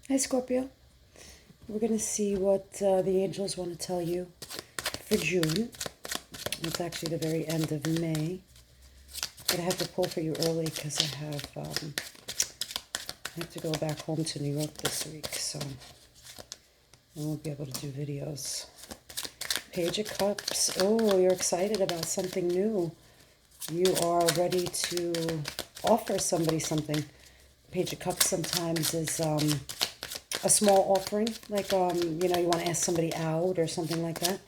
Hi, Scorpio. We're going to see what the angels want to tell you for June. It's actually the very end of May. But I have to pull for you early because I have to go back home to New York this week, so I won't be able to do videos. Page of Cups. Oh, you're excited about something new. You are ready to offer somebody something. Page of Cups sometimes is a small offering, like, you want to ask somebody out or something like that.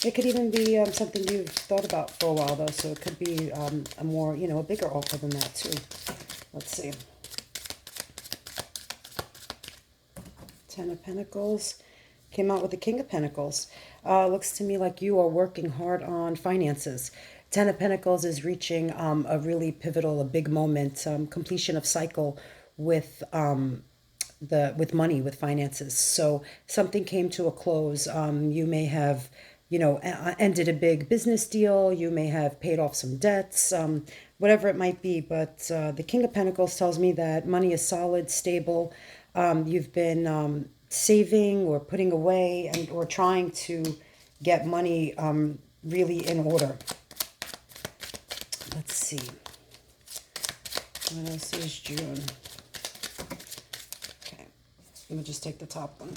It could even be something you've thought about for a while, though, so it could be a more, a bigger offer than that, too. Let's see. Ten of Pentacles. Came out with the King of Pentacles. Looks to me like you are working hard on finances. Ten of Pentacles is reaching a really pivotal, a big moment, completion of cycle with with money, with finances. So something came to a close. You may have, ended a big business deal. You may have paid off some debts, whatever it might be. But the King of Pentacles tells me that money is solid, stable. You've been saving or putting away or trying to get money really in order. Let's see. What else is June? Okay. Let me just take the top one.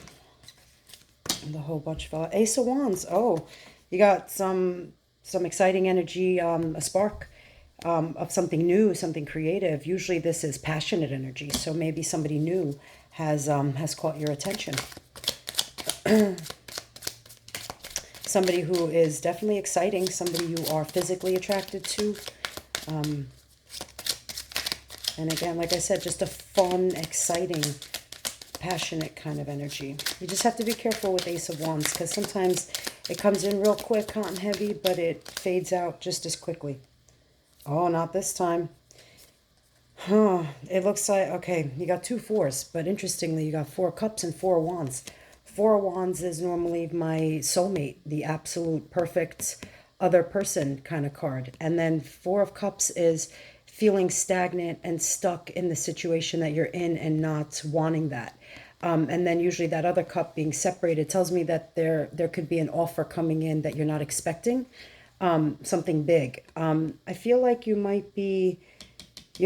And the whole bunch fell out. Ace of Wands. Oh, you got some exciting energy, a spark of something new, something creative. Usually this is passionate energy, so maybe somebody new has caught your attention. Somebody who is definitely exciting, somebody you are physically attracted to. And again, like I said, just a fun, exciting, passionate kind of energy. You just have to be careful with Ace of Wands because sometimes it comes in real quick, hot and heavy, but it fades out just as quickly. Oh, not this time. Huh. It looks like, okay, you got 2 fours, but interestingly, you got 4 cups and 4 wands. 4 wands is normally my soulmate, the absolute perfect other person kind of card. And then 4 of cups is feeling stagnant and stuck in the situation that you're in and not wanting that. And then usually that other cup being separated tells me that there could be an offer coming in that you're not expecting, something big. I feel like you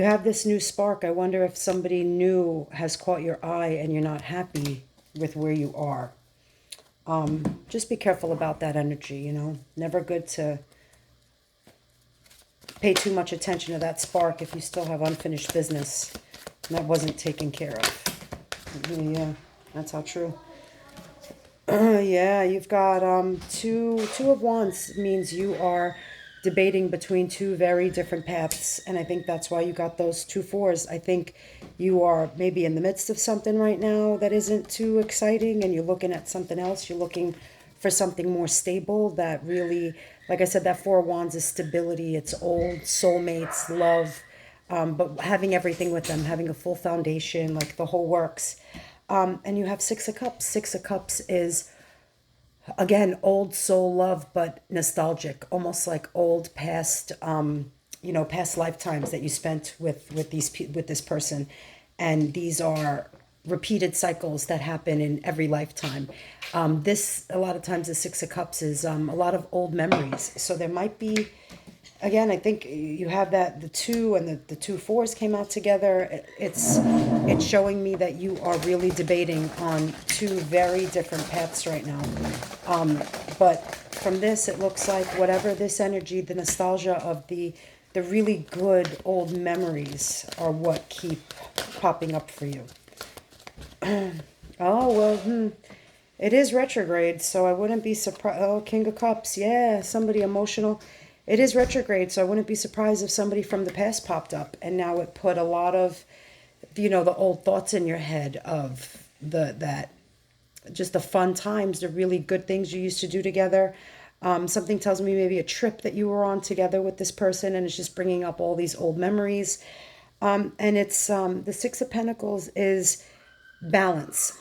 have this new spark. I wonder if somebody new has caught your eye and you're not happy with where you are. Just be careful about that energy, Never good to pay too much attention to that spark if you still have unfinished business that wasn't taken care of. Yeah, that's how true. Yeah, you've got two of wands means you are debating between 2 very different paths, and I think that's why you got those 2 fours. I think you are maybe in the midst of something right now that isn't too exciting, and you're looking at something else. You're looking for something more stable that really, like I said, that 4 of wands is stability. It's old soulmates, love, but having everything with them, having a full foundation, like the whole works. And you have 6 of cups. 6 of cups is, again, old soul love, but nostalgic, almost like old past, past lifetimes that you spent with this person. And these are repeated cycles that happen in every lifetime. This, a lot of times, the 6 of cups is a lot of old memories. So there might be, again, I think you have that the 2 and the 2 fours came out together. It's showing me that you are really debating on 2 very different paths right now. But from this, it looks like whatever this energy, the nostalgia of the really good old memories are what keep popping up for you. Oh, well, it is retrograde, so I wouldn't be surprised. Oh, King of Cups, yeah, somebody emotional. It is retrograde, so I wouldn't be surprised if somebody from the past popped up and now it put a lot of, the old thoughts in your head of just the fun times, the really good things you used to do together. Something tells me maybe a trip that you were on together with this person, and it's just bringing up all these old memories. And it's the 6 of Pentacles is balance,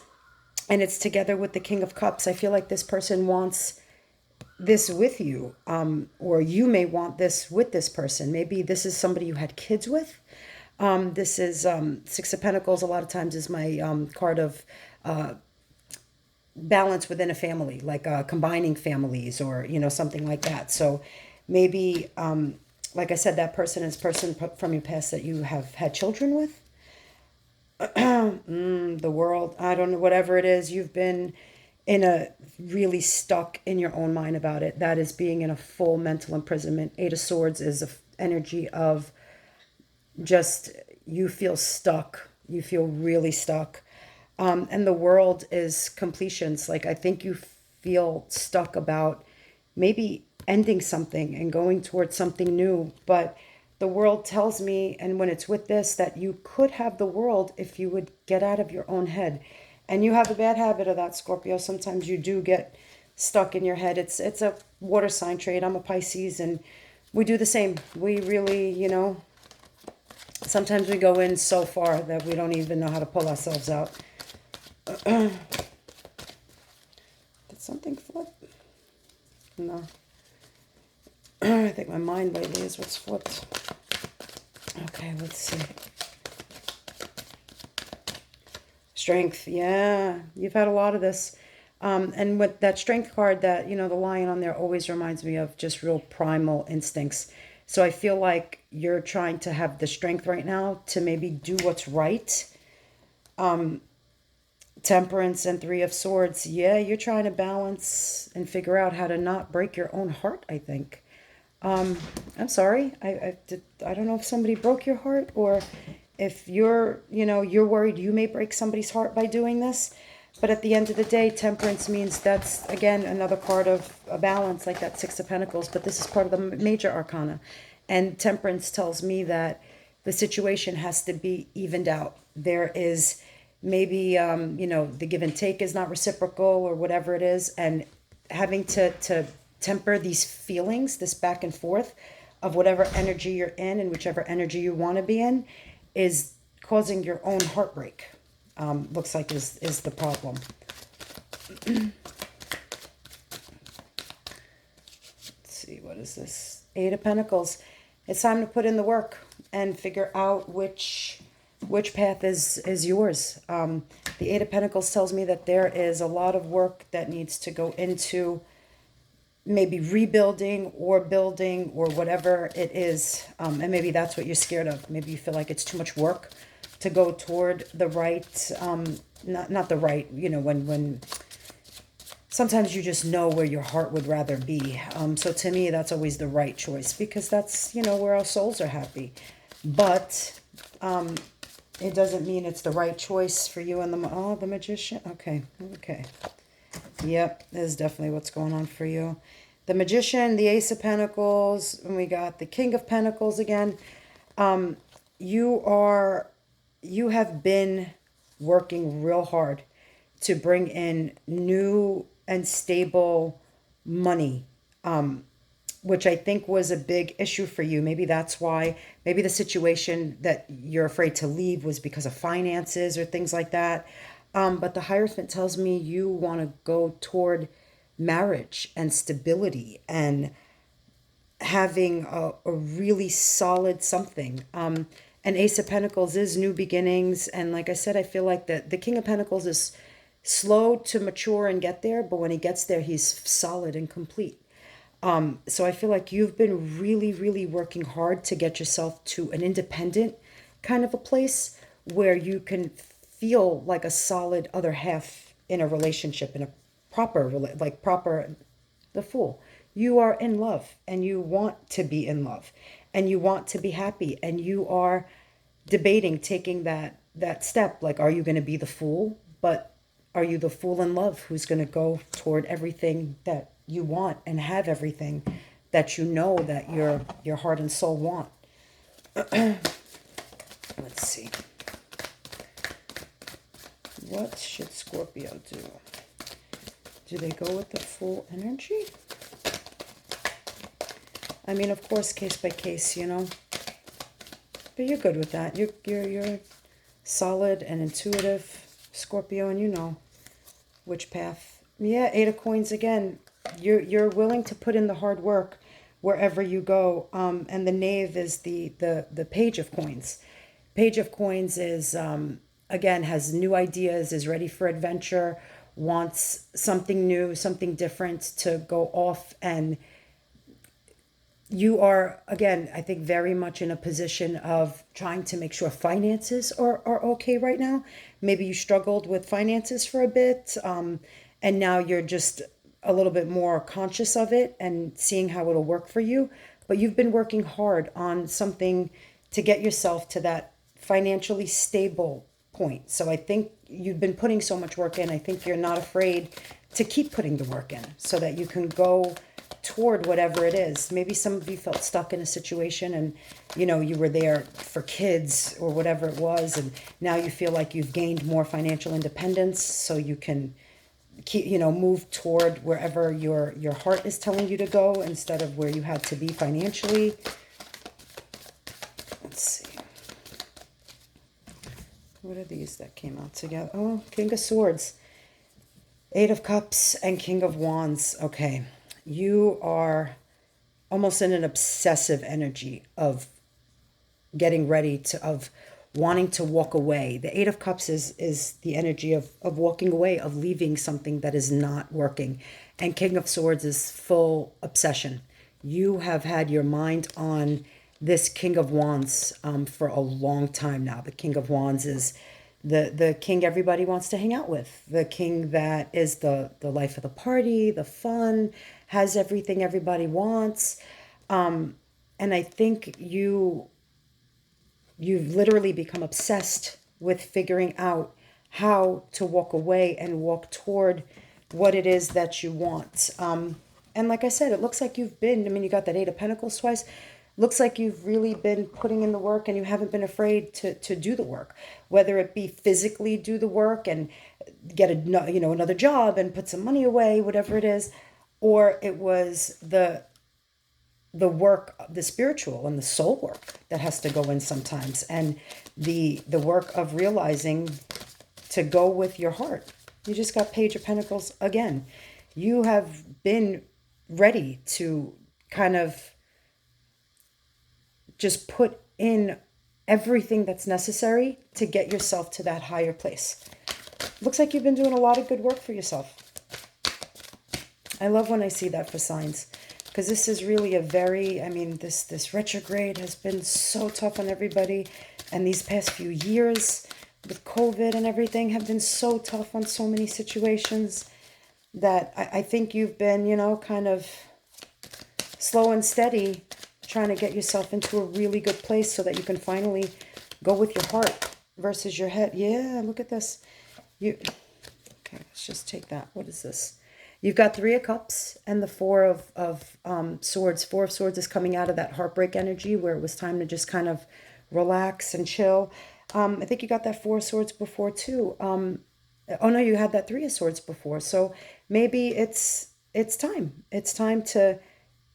and it's together with the King of Cups. I feel like this person wants this with you, or you may want this with this person. Maybe this is somebody you had kids with. This is Six of Pentacles. A lot of times is my card of balance within a family, like combining families or something like that. So maybe, like I said, that person is person from your past that you have had children with. The world, I don't know, whatever it is, you've been in a really stuck in your own mind about it. That is being in a full mental imprisonment. Eight of Swords is the energy of just you feel stuck. You feel really stuck. And the world is completions. Like I think you feel stuck about maybe ending something and going towards something new. But the world tells me, and when it's with this, that you could have the world if you would get out of your own head. And you have a bad habit of that, Scorpio. Sometimes you do get stuck in your head. It's a water sign trait. I'm a Pisces, and we do the same. We really, sometimes we go in so far that we don't even know how to pull ourselves out. Did something flip? No. I think my mind lately is what's flipped. Okay, let's see. Strength. Yeah, you've had a lot of this. And with that strength card, that, the lion on there always reminds me of just real primal instincts. So I feel like you're trying to have the strength right now to maybe do what's right. Temperance and Three of Swords. Yeah, you're trying to balance and figure out how to not break your own heart, I think. I'm sorry. I don't know if somebody broke your heart or if you're worried you may break somebody's heart by doing this. But at the end of the day, temperance means that's, again, another part of a balance, like that Six of Pentacles. But this is part of the major arcana. And temperance tells me that the situation has to be evened out. There is maybe, the give and take is not reciprocal or whatever it is. And having to temper these feelings, this back and forth of whatever energy you're in and whichever energy you want to be in is causing your own heartbreak. Looks like is the problem. Let's see, what is this? Eight of Pentacles. It's time to put in the work and figure out which path is yours. The Eight of Pentacles tells me that there is a lot of work that needs to go into maybe rebuilding or building or whatever it is. And maybe that's what you're scared of. Maybe you feel like it's too much work to go toward the right, not the right, when sometimes you just know where your heart would rather be. So to me, that's always the right choice because that's, where our souls are happy. But it doesn't mean it's the right choice for you and the Magician. Okay. Yep, that is definitely what's going on for you. The Magician, the Ace of Pentacles, and we got the King of Pentacles again. You have been working real hard to bring in new and stable money, which I think was a big issue for you. Maybe that's why, maybe the situation that you're afraid to leave was because of finances or things like that. But the Hierophant tells me you want to go toward marriage and stability and having a really solid something. And Ace of Pentacles is new beginnings. And like I said, I feel like the King of Pentacles is slow to mature and get there. But when he gets there, he's solid and complete. So I feel like you've been really, really working hard to get yourself to an independent kind of a place where you can feel like a solid other half in a relationship, in a proper, the Fool. You are in love and you want to be in love and you want to be happy and you are debating taking that step. Like, are you going to be the fool? But are you the fool in love who's going to go toward everything that you want and have everything that that your heart and soul want? Let's see. What should Scorpio do? Do they go with the full energy? I mean, of course, case by case, But you're good with that. You're solid and intuitive, Scorpio, and you know which path. Yeah, Eight of Coins again. You're willing to put in the hard work wherever you go. And the Knave is the Page of Coins. Page of Coins is, again, has new ideas, is ready for adventure, wants something new, something different to go off. And you are, again, I think very much in a position of trying to make sure finances are okay right now. Maybe you struggled with finances for a bit, and now you're just a little bit more conscious of it and seeing how it'll work for you. But you've been working hard on something to get yourself to that financially stable point. So I think you've been putting so much work in. I think you're not afraid to keep putting the work in so that you can go toward whatever it is. Maybe some of you felt stuck in a situation and you were there for kids or whatever it was, and now you feel like you've gained more financial independence so you can keep move toward wherever your heart is telling you to go instead of where you had to be financially. Let's see. What are these that came out together? Oh, King of Swords, Eight of Cups, and King of Wands. Okay. You are almost in an obsessive energy of getting ready of wanting to walk away. The Eight of Cups is the energy of walking away, of leaving something that is not working. And King of Swords is full obsession. You have had your mind on this King of Wands for a long time now. The King of Wands is the king everybody wants to hang out with, the king that is the life of the party, the fun, has everything everybody wants. And I think you've literally become obsessed with figuring out how to walk away and walk toward what it is that you want. And like I said, it looks like you got that Eight of Pentacles twice. Looks like you've really been putting in the work and you haven't been afraid to do the work, whether it be physically do the work and get another job and put some money away, whatever it is, or it was the work, the spiritual and the soul work that has to go in sometimes, and the work of realizing to go with your heart. You just got Page of Pentacles again. You have been ready to kind of just put in everything that's necessary to get yourself to that higher place. Looks like you've been doing a lot of good work for yourself. I love when I see that for signs, because this is really a very, this retrograde has been so tough on everybody, and these past few years with COVID and everything have been so tough on so many situations that I think you've been, kind of slow and steady trying to get yourself into a really good place so that you can finally go with your heart versus your head. Yeah, look at this. Okay, let's just take that. What is this? You've got Three of Cups and the Four of Swords. Four of Swords is coming out of that heartbreak energy where it was time to just kind of relax and chill. I think you got that Four of Swords before too. Oh no, you had that Three of Swords before. So maybe it's time. It's time to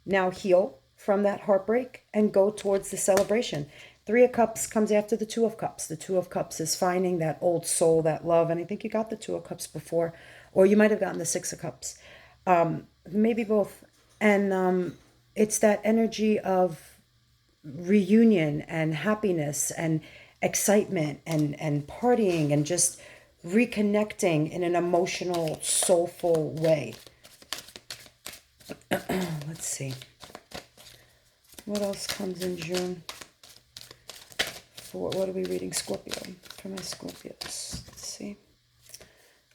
now heal from that heartbreak and go towards the celebration. Three of Cups comes after the Two of Cups. The Two of Cups is finding that old soul, that love. And I think you got the Two of Cups before, or you might have gotten the Six of Cups. Maybe both. And it's that energy of reunion and happiness and excitement and partying and just reconnecting in an emotional, soulful way. Let's see. What else comes in June? What are we reading? Scorpio. For my Scorpios. Let's see.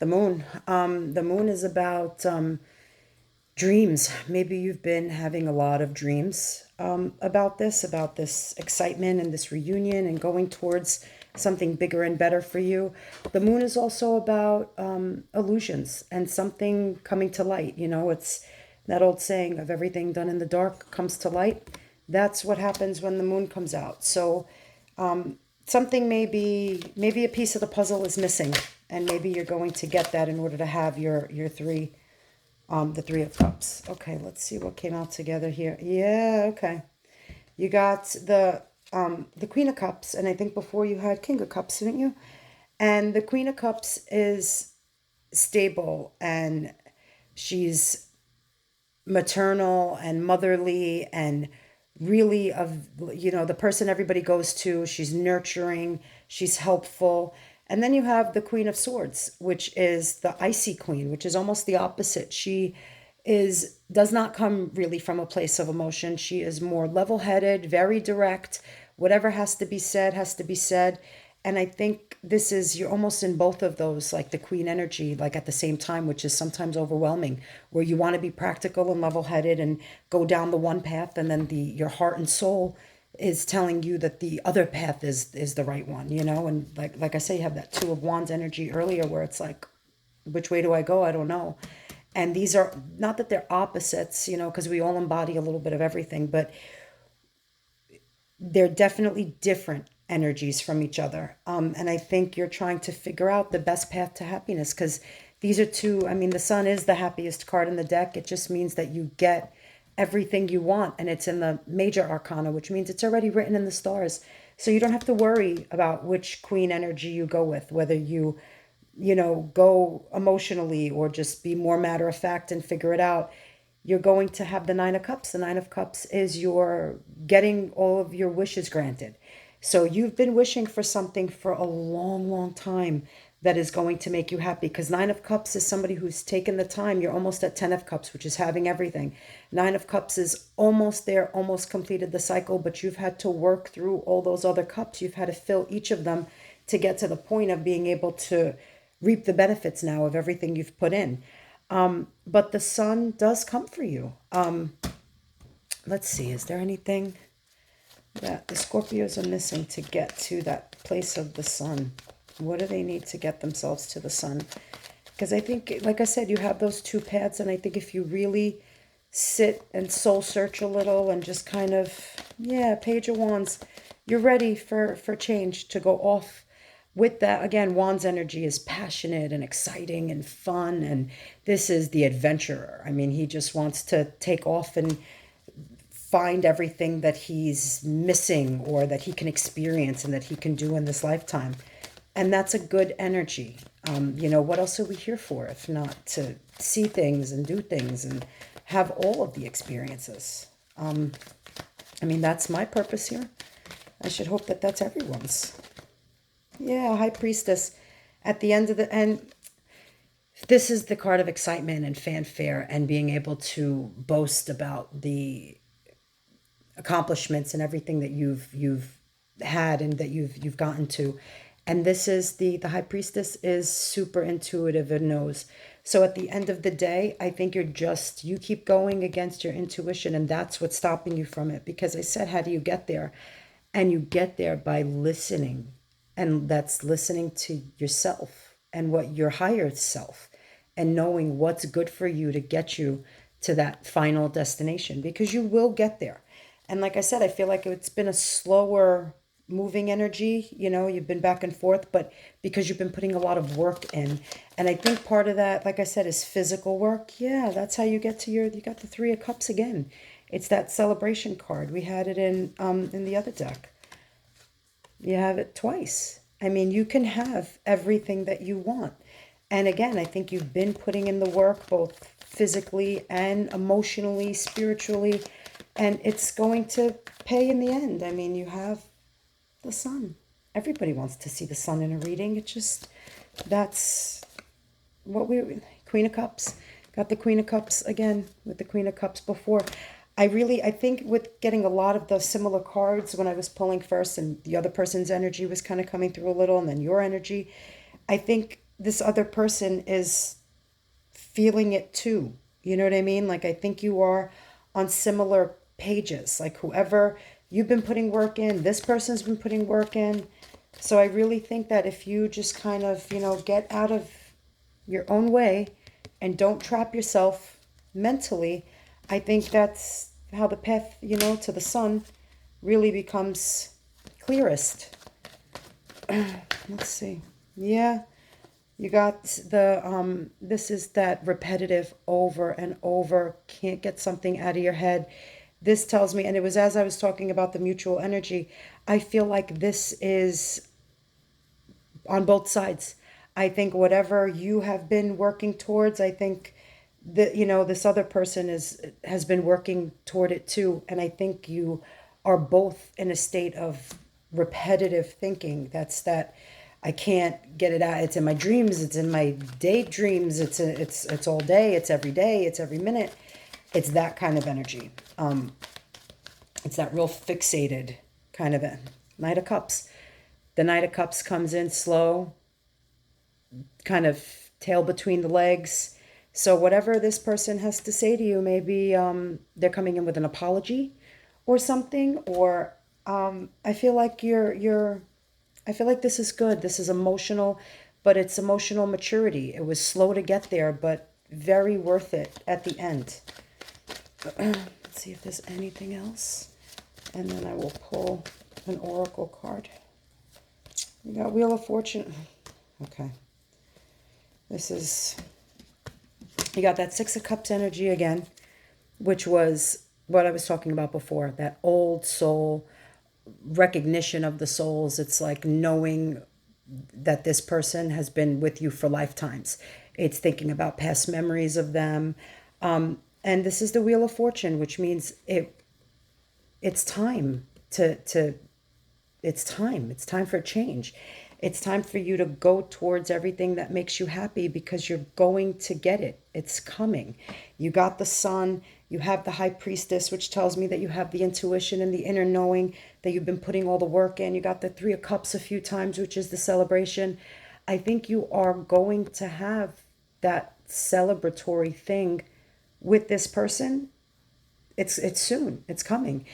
The moon. The moon is about dreams. Maybe you've been having a lot of dreams about this excitement and this reunion and going towards something bigger and better for you. The moon is also about illusions and something coming to light. It's that old saying of everything done in the dark comes to light. That's what happens when the moon comes out. So something maybe a piece of the puzzle is missing, and maybe you're going to get that in order to have your three, the Three of Cups. Okay, let's see what came out together here. Yeah, okay. You got the Queen of Cups, and I think before you had King of Cups, didn't you? And the Queen of Cups is stable, and she's maternal and motherly and really of, the person everybody goes to. She's nurturing, she's helpful. And then you have the Queen of Swords, which is the icy queen, which is almost the opposite. She does not come really from a place of emotion. She is more level-headed, very direct. Whatever has to be said has to be said. And I think you're almost in both of those, like the queen energy, like at the same time, which is sometimes overwhelming, where you want to be practical and level-headed and go down the one path, and then your heart and soul is telling you that the other path is the right one, and like I say, you have that Two of Wands energy earlier, where it's like, which way do I go? I don't know. And these are not that they're opposites, because we all embody a little bit of everything, but they're definitely different energies from each other. And I think you're trying to figure out the best path to happiness, because these are two. I mean, the sun is the happiest card in the deck. It just means that you get everything you want, and it's in the major arcana, which means it's already written in the stars. So you don't have to worry about which queen energy you go with, whether you go emotionally or just be more matter of fact and figure it out. You're going to have the Nine of Cups. The Nine of Cups is your getting all of your wishes granted. So you've been wishing for something for a long, long time that is going to make you happy, because Nine of Cups is somebody who's taken the time. You're almost at Ten of Cups, which is having everything. Nine of Cups is almost there, almost completed the cycle, but you've had to work through all those other cups. You've had to fill each of them to get to the point of being able to reap the benefits now of everything you've put in. But the sun does come for you. Let's see, is there anything that the Scorpios are missing to get to that place of the sun? What do they need to get themselves to the sun? Because I think, like I said, you have those two paths, and I think if you really sit and soul search a little and just kind of, Page of Wands, you're ready for change to go off. With that, again, Wands energy is passionate and exciting and fun, and this is the adventurer. I mean, he just wants to take off and find everything that he's missing or that he can experience and that he can do in this lifetime. And that's a good energy. What else are we here for if not to see things and do things and have all of the experiences? That's my purpose here. I should hope that that's everyone's. Yeah, High Priestess. At the end of this is the card of excitement and fanfare and being able to boast about the accomplishments and everything that you've had and that you've gotten to. And this is the High Priestess is super intuitive and knows. So at the end of the day, I think you keep going against your intuition, and that's what's stopping you from it. Because I said, how do you get there? And you get there by listening. And that's listening to yourself and what your higher self, and knowing what's good for you to get you to that final destination, because you will get there. And like I said, I feel like it's been a slower moving energy. You've been back and forth, but because you've been putting a lot of work in. And I think part of that, like I said, is physical work. Yeah, that's how you get to you got the Three of Cups again. It's that celebration card. We had it in the other deck. You have it twice. I mean, you can have everything that you want. And again, I think you've been putting in the work, both physically and emotionally, spiritually, and it's going to pay in the end. I mean, you have the sun. Everybody wants to see the sun in a reading. That's what Queen of Cups. Got the Queen of Cups again with the Queen of Cups before. I think with getting a lot of the similar cards when I was pulling first, and the other person's energy was kind of coming through a little, and then your energy, I think this other person is feeling it too. You know what I mean? Like, I think you are on similar pages. Like, whoever you've been putting work in, this person's been putting work in. So I really think that if you just kind of, get out of your own way and don't trap yourself mentally, I think that's how the path, to the sun really becomes clearest. Let's see. Yeah, you got this is that repetitive over and over, can't get something out of your head. This tells me, and it was as I was talking about the mutual energy, I feel like this is on both sides. I think whatever you have been working towards, I think this other person has been working toward it too, and I think you are both in a state of repetitive thinking. That's that I can't get it out. It's in my dreams, it's in my daydreams, it's all day, it's every day, it's every minute. It's that kind of energy. It's that real fixated kind of a Knight of Cups. The Knight of Cups comes in slow, kind of tail between the legs. So whatever this person has to say to you, maybe they're coming in with an apology or something, or I feel like I feel like this is good. This is emotional, but it's emotional maturity. It was slow to get there, but very worth it at the end. Let's see if there's anything else. And then I will pull an oracle card. You got Wheel of Fortune. Okay. You got that Six of Cups energy again, which was what I was talking about before, that old soul recognition of the souls. It's like knowing that this person has been with you for lifetimes. It's thinking about past memories of them. And this is the Wheel of Fortune, which means it's time it's time. It's time for change. It's time for you to go towards everything that makes you happy, because you're going to get it. It's coming. You got the Sun. You have the High Priestess, which tells me that you have the intuition and the inner knowing, that you've been putting all the work in. You got the Three of Cups a few times, which is the celebration. I think you are going to have that celebratory thing with this person. It's soon. It's coming.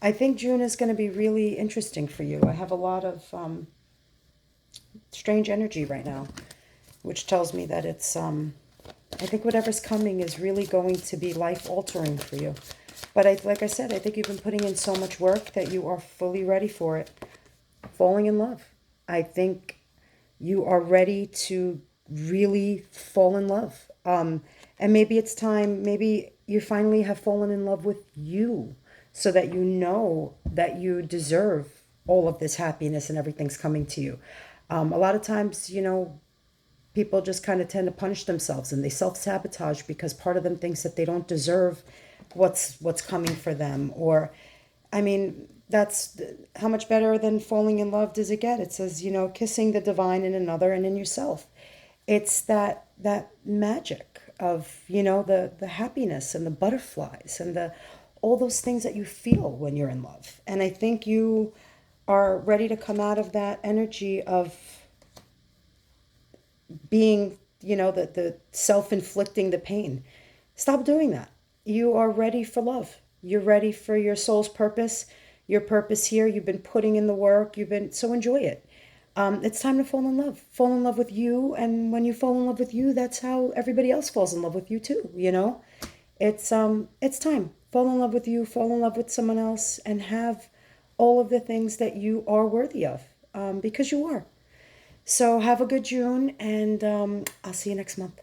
I think June is going to be really interesting for you. I have a lot of strange energy right now, which tells me that I think whatever's coming is really going to be life-altering for you. But like I said, I think you've been putting in so much work that you are fully ready for it. Falling in love. I think you are ready to really fall in love. And maybe it's time, maybe you finally have fallen in love with you, so that you know that you deserve all of this happiness and everything's coming to you. A lot of times, people just kind of tend to punish themselves and they self-sabotage because part of them thinks that they don't deserve what's coming for them. Or, I mean, that's how much better than falling in love does it get? It says, kissing the divine in another and in yourself. It's that magic of, the happiness and the butterflies and all those things that you feel when you're in love. And I think you are ready to come out of that energy of being, the self-inflicting the pain. Stop doing that. You are ready for love. You're ready for your soul's purpose. Your purpose here, you've been putting in the work. So enjoy it. It's time to fall in love. Fall in love with you. And when you fall in love with you, that's how everybody else falls in love with you too, It's time. Fall in love with you, fall in love with someone else, and have all of the things that you are worthy of, because you are. So have a good June, and I'll see you next month.